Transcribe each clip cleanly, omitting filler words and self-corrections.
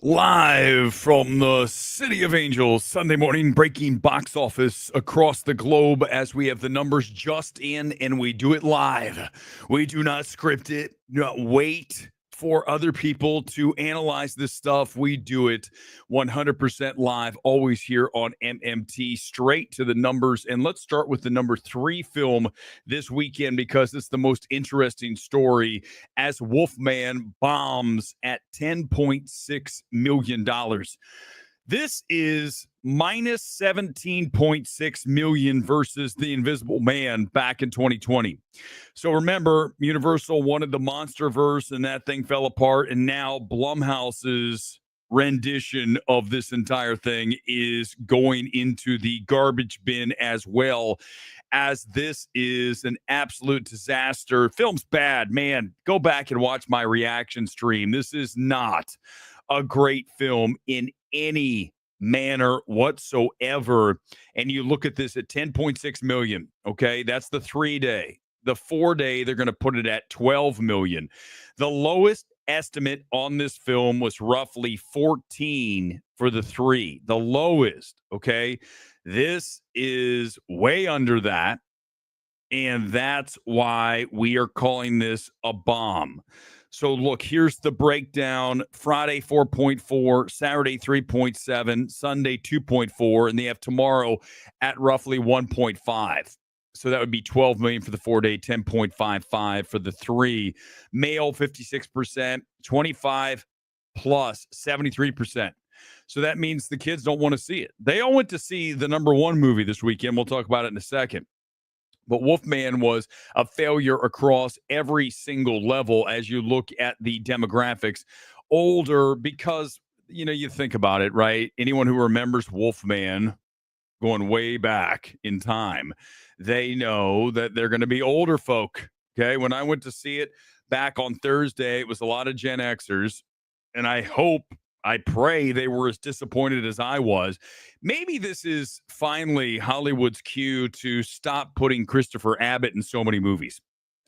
Live from the City of Angels, Sunday morning breaking box office across the globe as we have the numbers just in and we do it live. We do not script it, not wait for other people to analyze this stuff. We do it 100% live, always here on MMT, straight to the numbers. And let's start with the number 3 film this weekend because it's the most interesting story as Wolfman bombs at $10.6 million. This is minus 17.6 million versus The Invisible Man back in 2020. So remember, Universal wanted the Monsterverse and that thing fell apart. And now Blumhouse's rendition of this entire thing is going into the garbage bin as well, as this is an absolute disaster. Film's bad, man. Go back and watch my reaction stream. This is not a great film in any manner whatsoever. And you look at this at 10.6 million. Okay, that's the 3-day. The 4-day, they're going to put it at 12 million. The lowest estimate on this film was roughly 14 for the 3. The lowest. Okay, this is way under that. And that's why we are calling this a bomb. So look, here's the breakdown. Friday 4.4, Saturday 3.7, Sunday 2.4, and they have tomorrow at roughly 1.5. So that would be 12 million for the 4-day, 10.55 for the 3. Male 56%, 25 plus 73%. So that means the kids don't want to see it. They all went to see the number 1 movie this weekend. We'll talk about it in a second. But Wolfman was a failure across every single level as you look at the demographics. Older because, you think about it, right? Anyone who remembers Wolfman going way back in time, they know that they're going to be older folk. Okay. When I went to see it back on Thursday, it was a lot of Gen Xers. And I pray they were as disappointed as I was. Maybe this is finally Hollywood's cue to stop putting Christopher Abbott in so many movies.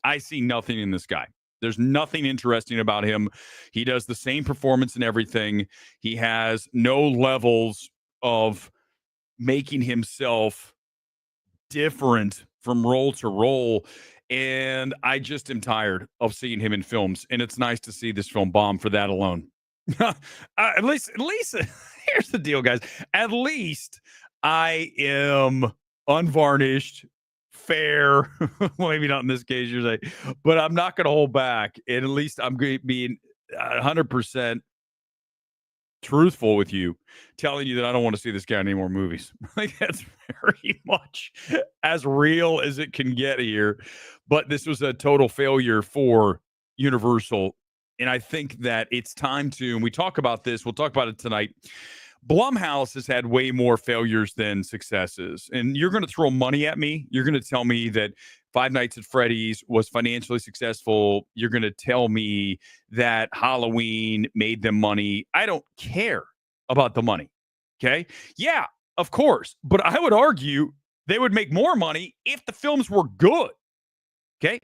I see nothing in this guy. There's nothing interesting about him. He does the same performance and everything. He has no levels of making himself different from role to role. And I just am tired of seeing him in films. And it's nice to see this film bomb for that alone. At least, here's the deal, guys. At least I am unvarnished, fair. Maybe not in this case, you're saying, but I'm not going to hold back. And at least I'm going to be 100% truthful with you, telling you that I don't want to see this guy in any more movies. Like, that's very much as real as it can get here. But this was a total failure for Universal. And I think that it's time to, and we talk about this, we'll talk about it tonight. Blumhouse has had way more failures than successes. And you're going to throw money at me. You're going to tell me that Five Nights at Freddy's was financially successful. You're going to tell me that Halloween made them money. I don't care about the money. Okay. Yeah, of course. But I would argue they would make more money if the films were good. Okay.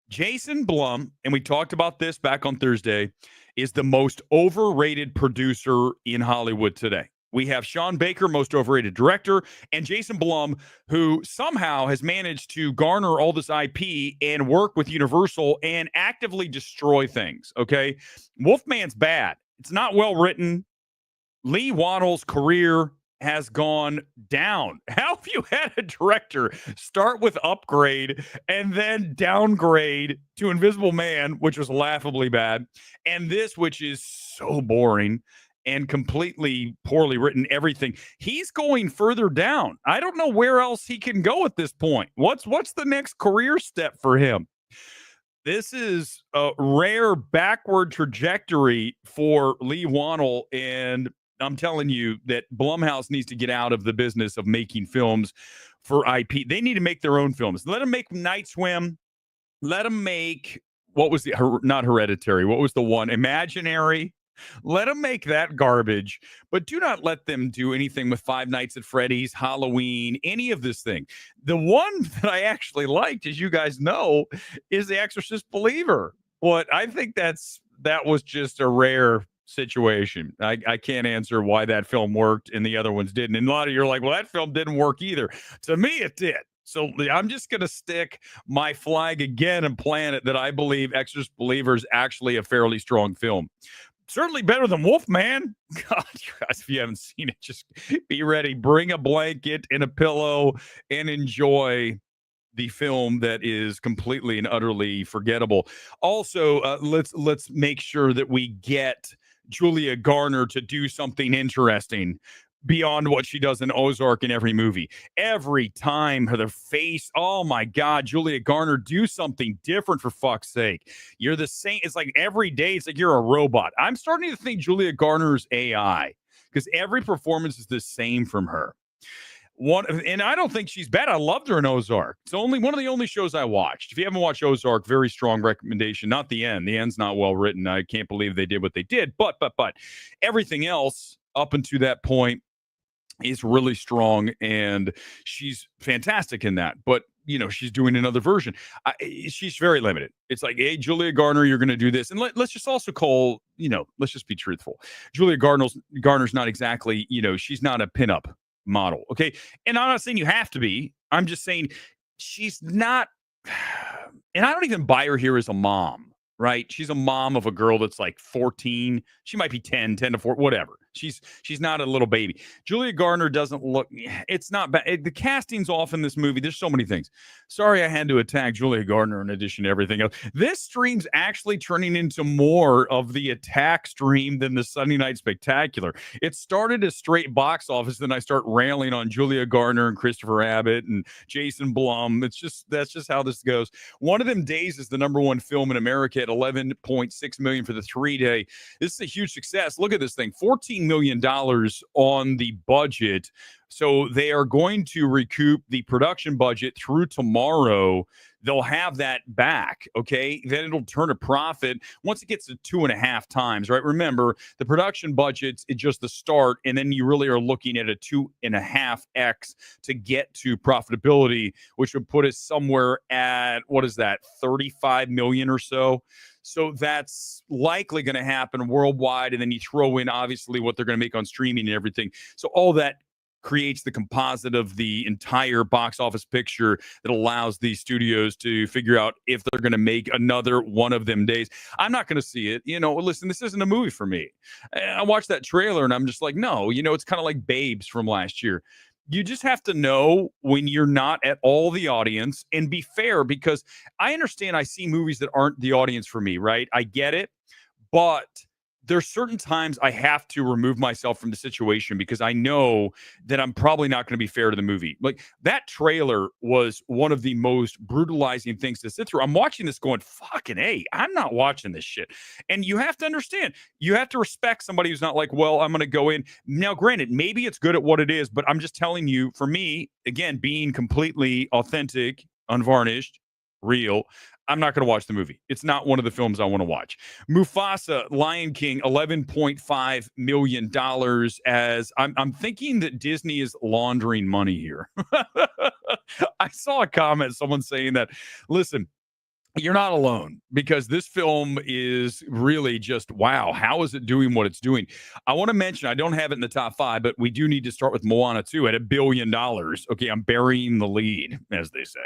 Jason Blum, and we talked about this back on Thursday, is the most overrated producer in Hollywood today. We have Sean Baker, most overrated director, and Jason Blum, who somehow has managed to garner all this IP and work with Universal and actively destroy things, okay? Wolfman's bad. It's not well written. Lee Waddell's career has gone down. How have you had a director start with Upgrade and then downgrade to Invisible Man, which was laughably bad, and this, which is so boring and completely poorly written, everything? He's going further down. I don't know where else he can go at this point. What's the next career step for him? This is a rare backward trajectory for Lee Waddell, and I'm telling you that Blumhouse needs to get out of the business of making films for IP. They need to make their own films. Let them make Night Swim. Let them make, what was not Hereditary. What was the one? Imaginary. Let them make that garbage, but do not let them do anything with Five Nights at Freddy's, Halloween, any of this thing. The one that I actually liked, as you guys know, is The Exorcist Believer. What I think that was just a rare situation. I can't answer why that film worked and the other ones didn't. And a lot of you are like, well, that film didn't work either. To me, it did. So I'm just going to stick my flag again and plant it that I believe Exorcist Believer is actually a fairly strong film. Certainly better than Wolfman. God, guys, if you haven't seen it, just be ready. Bring a blanket and a pillow and enjoy the film that is completely and utterly forgettable. Also, let's make sure that we get Julia Garner to do something interesting beyond what she does in Ozark in every movie. Every time her face, oh my God, Julia Garner, do something different for fuck's sake. You're the same. It's like every day, it's like you're a robot. I'm starting to think Julia Garner's AI because every performance is the same from her. And I don't think she's bad. I loved her in Ozark. It's only one of the only shows I watched. If you haven't watched Ozark, very strong recommendation. Not the end. The end's not well written. I can't believe they did what they did. But everything else up until that point is really strong, and she's fantastic in that. But she's doing another version. She's very limited. It's like, hey, Julia Garner, you're going to do this, and let's just also call. Let's just be truthful. Julia Garner's not exactly. She's not a pinup model. Okay. And I'm not saying you have to be. I'm just saying she's not. And I don't even buy her here as a mom, right? She's a mom of a girl that's like 14. She might be 10 to 4, whatever. She's not a little baby. Julia Garner doesn't look, it's not bad. The casting's off in this movie. There's so many things. Sorry, I had to attack Julia Garner in addition to everything else. This stream's actually turning into more of the attack stream than the Sunday Night Spectacular. It started as straight box office, then I start railing on Julia Garner and Christopher Abbott and Jason Blum. That's just how this goes. One of Them Days is the number one film in America at 11.6 million for the 3-day. This is a huge success. Look at this thing, $14 million on the budget. So they are going to recoup the production budget through tomorrow. They'll have that back. Okay. Then it'll turn a profit once it gets to 2.5 times, right? Remember, the production budget's just the start. And then you really are looking at a 2.5x to get to profitability, which would put us somewhere at, what is that, 35 million or so. So that's likely going to happen worldwide. And then you throw in, obviously, what they're going to make on streaming and everything. So all that creates the composite of the entire box office picture that allows these studios to figure out if they're going to make another One of Them Days. I'm not going to see it. Listen, this isn't a movie for me. I watched that trailer and I'm just like, no, it's kind of like Babes from last year. You just have to know when you're not at all the audience and be fair, because I understand I see movies that aren't the audience for me, right? I get it. But there's certain times I have to remove myself from the situation because I know that I'm probably not going to be fair to the movie. Like, that trailer was one of the most brutalizing things to sit through. I'm watching this going, fucking A, I'm not watching this shit. And you have to understand, you have to respect somebody who's not like, well, I'm going to go in. Now, granted, maybe it's good at what it is, but I'm just telling you, for me, again, being completely authentic, unvarnished, real, I'm not going to watch the movie. It's not one of the films I want to watch. Mufasa, Lion King, $11.5 million, as I'm thinking that Disney is laundering money here. I saw a comment, someone saying that, listen, you're not alone, because this film is really just, wow, how is it doing what it's doing? I want to mention, I don't have it in the top 5, but we do need to start with Moana 2 at $1 billion. Okay, I'm burying the lead, as they say.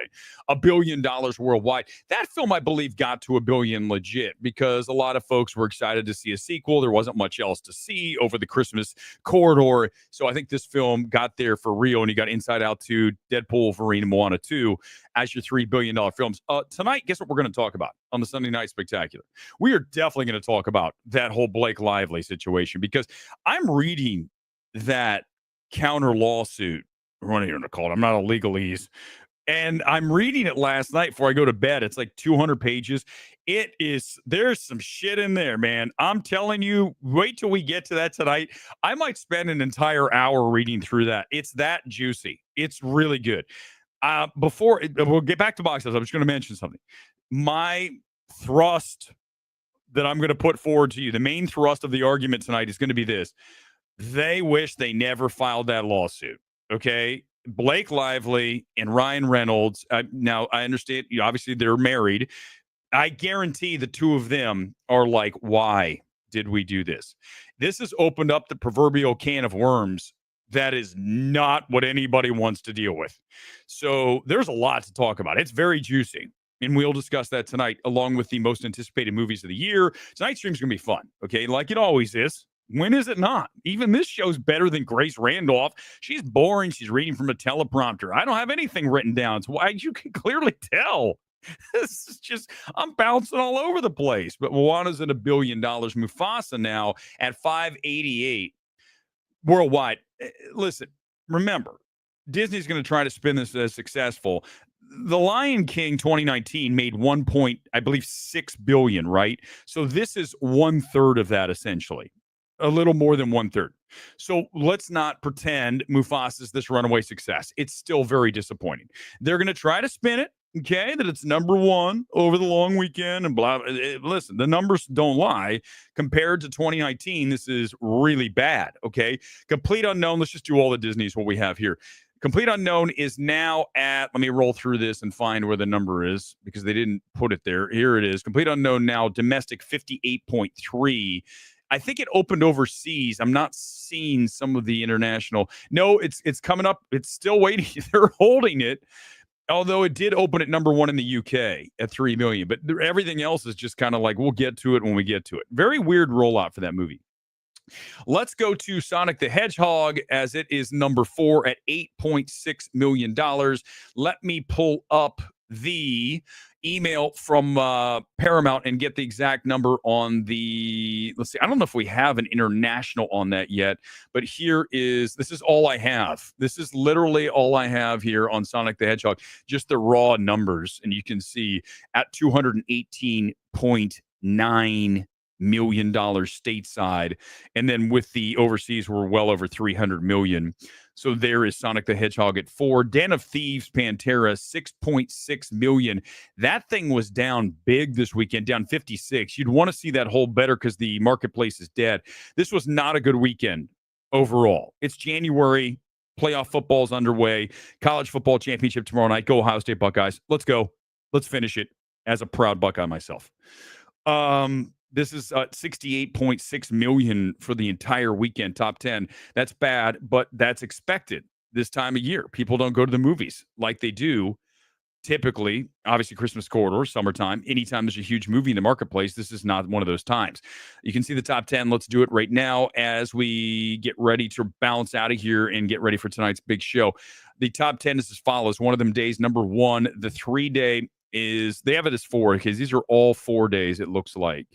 $1 billion worldwide. That film, I believe, got to $1 billion legit because a lot of folks were excited to see a sequel. There wasn't much else to see over the Christmas corridor. So I think this film got there for real, and you got Inside Out 2, Deadpool, Wolverine, and Moana 2 as your $3 billion films. Tonight, guess what we're going to talk about on the Sunday Night Spectacular? We are definitely going to talk about that whole Blake Lively situation, because I'm reading that counter lawsuit, what are you going to call it? I'm not a legalese. And I'm reading it last night before I go to bed. It's like 200 pages. There's some shit in there, man. I'm telling you, wait till we get to that tonight. I might spend an entire hour reading through that. It's that juicy. It's really good. Before we'll get back to box office, I'm just going to mention something. My thrust that I'm going to put forward to you, the main thrust of the argument tonight, is going to be this. They wish they never filed that lawsuit. Okay. Blake Lively and Ryan Reynolds. Now, I understand, obviously they're married. I guarantee the two of them are like, why did we do this? This has opened up the proverbial can of worms. That is not what anybody wants to deal with. So there's a lot to talk about. It's very juicy. And we'll discuss that tonight, along with the most anticipated movies of the year. Tonight's stream's going to be fun, okay? Like it always is. When is it not? Even this show's better than Grace Randolph. She's boring. She's reading from a teleprompter. I don't have anything written down. It's why you can clearly tell. This is just, I'm bouncing all over the place. But Moana's at $1 billion. Mufasa now at 588 worldwide. Listen, remember, Disney's going to try to spin this as successful. The Lion King 2019 made 6 billion, right? So this is 1/3 of that, essentially. A little more than 1/3. So let's not pretend Mufasa's this runaway success. It's still very disappointing. They're going to try to spin it, okay, that it's number one over the long weekend and blah. Listen, the numbers don't lie. Compared to 2019, this is really bad, okay? Complete Unknown, let's just do all the Disney's what we have here. Complete Unknown is now at, let me roll through this and find where the number is because they didn't put it there. Here it is. Complete Unknown now, domestic 58.3. I think it opened overseas. I'm not seeing some of the international. No, it's coming up. It's still waiting. They're holding it. Although it did open at number one in the UK at 3 million. But everything else is just kind of like, we'll get to it when we get to it. Very weird rollout for that movie. Let's go to Sonic the Hedgehog as it is number 4 at $8.6 million. Let me pull up the email from Paramount and get the exact number on the, let's see, I don't know if we have an international on that yet, but this is all I have. This is literally all I have here on Sonic the Hedgehog, just the raw numbers. And you can see at $218.9 million stateside, and then with the overseas we're well over 300 million. So there is Sonic the Hedgehog at 4. Den of Thieves Pantera 6.6 million. That thing was down big this weekend, down 56. You'd want to see that hold better because the marketplace is dead. This was not a good weekend overall. It's January, playoff football's underway, college football championship tomorrow night. Go Ohio State Buckeyes. Let's go. Let's finish it as a proud Buckeye myself. This is 68.6 million for the entire weekend, top 10. That's bad, but that's expected this time of year. People don't go to the movies like they do typically, obviously Christmas corridor, summertime. Anytime there's a huge movie in the marketplace, this is not one of those times. You can see the top 10. Let's do it right now as we get ready to bounce out of here and get ready for tonight's big show. The top 10 is as follows. One of them days, number 1, the 3-day is, they have it as 4 because these are all 4 days, it looks like.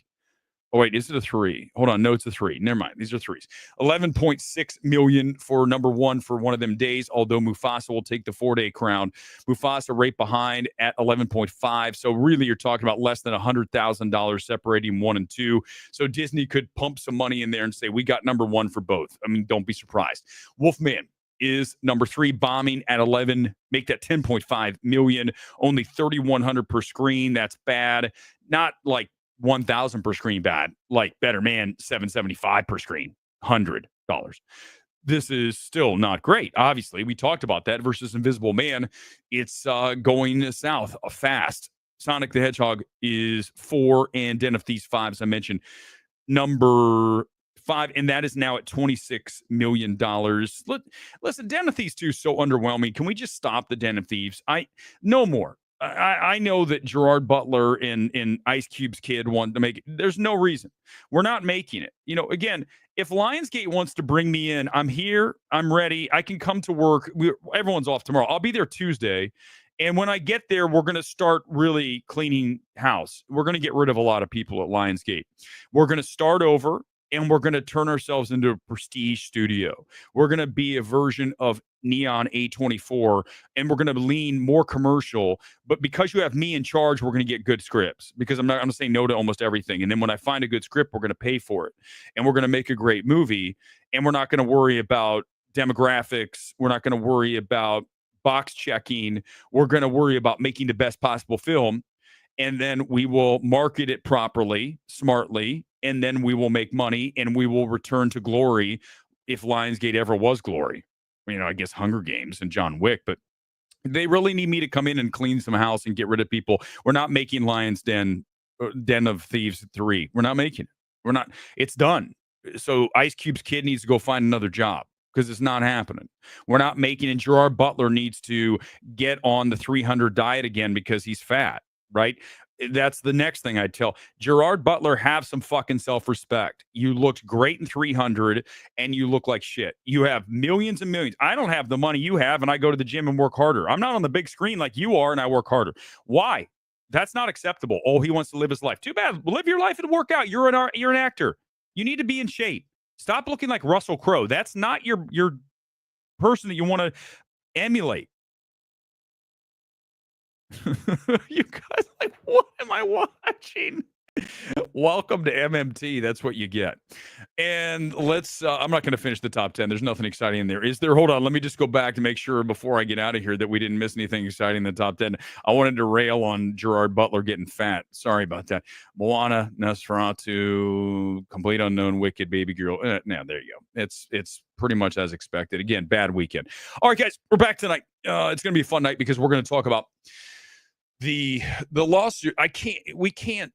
Oh, wait, is it a 3? Hold on. No, it's a 3. Never mind. These are 3s. 11.6 million for number 1 for one of them days, although Mufasa will take the 4-day crown. Mufasa right behind at 11.5. So really you're talking about less than $100,000 separating 1 and 2. So Disney could pump some money in there and say, we got number 1 for both. I mean, don't be surprised. Wolfman is number 3, bombing at 11. Make that 10.5 million. Only 3,100 per screen. That's bad. Not like 1,000 per screen bad, like Better Man, 775 per screen, $100. This is still not great. Obviously, we talked about that versus Invisible Man. It's going south fast. Sonic the Hedgehog is 4 and Den of Thieves 5, as I mentioned, number 5, and that is now at $26 million. Listen, Den of Thieves 2 is so underwhelming. Can we just stop the Den of Thieves? No more. I know that Gerard Butler and Ice Cube's kid wanted to make it. There's no reason. We're not making it. You know, again, if Lionsgate wants to bring me in, I'm here. I'm ready. I can come to work. Everyone's off tomorrow. I'll be there Tuesday. And when I get there, we're going to start really cleaning house. We're going to get rid of a lot of people at Lionsgate. We're going to start over, and we're going to turn ourselves into a prestige studio. We're going to be a version of Neon A24, and we're going to lean more commercial. But because you have me in charge, we're going to get good scripts, because I'm not going to say no to almost everything. And then when I find a good script, we're going to pay for it, and we're going to make a great movie, and we're not going to worry about demographics. We're not going to worry about box checking. We're going to worry about making the best possible film. And then we will market it properly, smartly, and then we will make money, and we will return to glory, if Lionsgate ever was glory. You know, I guess Hunger Games and John Wick, but they really need me to come in and clean some house and get rid of people. We're not making Den of Thieves 3. We're not making it. We're not. It's done. So Ice Cube's kid needs to go find another job because it's not happening. We're not making, and Gerard Butler needs to get on the 300 diet again because he's fat, right? That's the next thing I tell Gerard Butler. Have some fucking self-respect. You looked great in 300 and you look like shit. You have millions and millions. I don't have the money you have, and I go to the gym and work harder. I'm not on the big screen like you are, and I work harder. Why? That's not acceptable. Oh, he wants to live his life. Too bad. Live your life and work out. You're an actor. You need to be in shape. Stop looking like Russell Crowe. That's not your person that you want to emulate. You guys, like, what am I watching? Welcome to MMT. That's what you get. And let's, I'm not going to finish the top 10. There's nothing exciting in there. Is there? Hold on. Let me just go back to make sure before I get out of here that we didn't miss anything exciting in the top 10. I wanted to rail on Gerard Butler getting fat. Sorry about that. Moana, Nosferatu, Complete Unknown, Wicked, Baby Girl. Now, there you go. It's pretty much as expected. Again, bad weekend. All right, guys, we're back tonight. It's going to be a fun night because we're going to talk about the lawsuit. We can't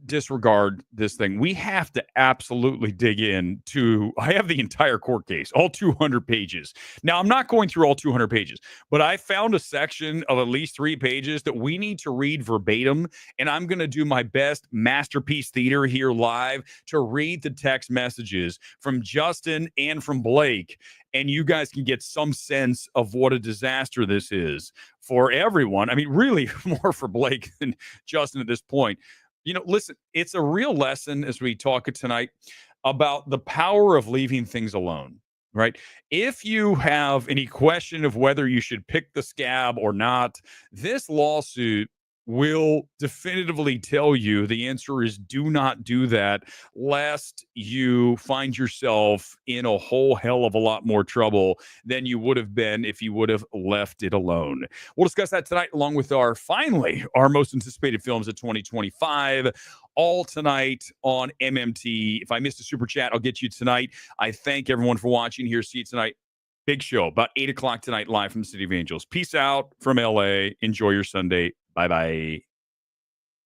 disregard this thing. We have to absolutely dig in to. I have the entire court case, all 200 pages. Now, I'm not going through all 200 pages, but I found a section of at least 3 pages that we need to read verbatim, and I'm going to do my best masterpiece theater here live to read the text messages from Justin and from Blake, and you guys can get some sense of what a disaster this is for everyone. I mean, really more for Blake than Justin at this point. Listen, it's a real lesson as we talk tonight about the power of leaving things alone, right? If you have any question of whether you should pick the scab or not, this lawsuit will definitively tell you the answer is do not do that, lest you find yourself in a whole hell of a lot more trouble than you would have been if you would have left it alone. We'll discuss that tonight, along with our most anticipated films of 2025, all tonight on MMT. If I missed a super chat, I'll get you tonight. I thank everyone for watching here. See you tonight. Big show, about 8 o'clock tonight, live from the City of Angels. Peace out from LA. Enjoy your Sunday. Bye-bye.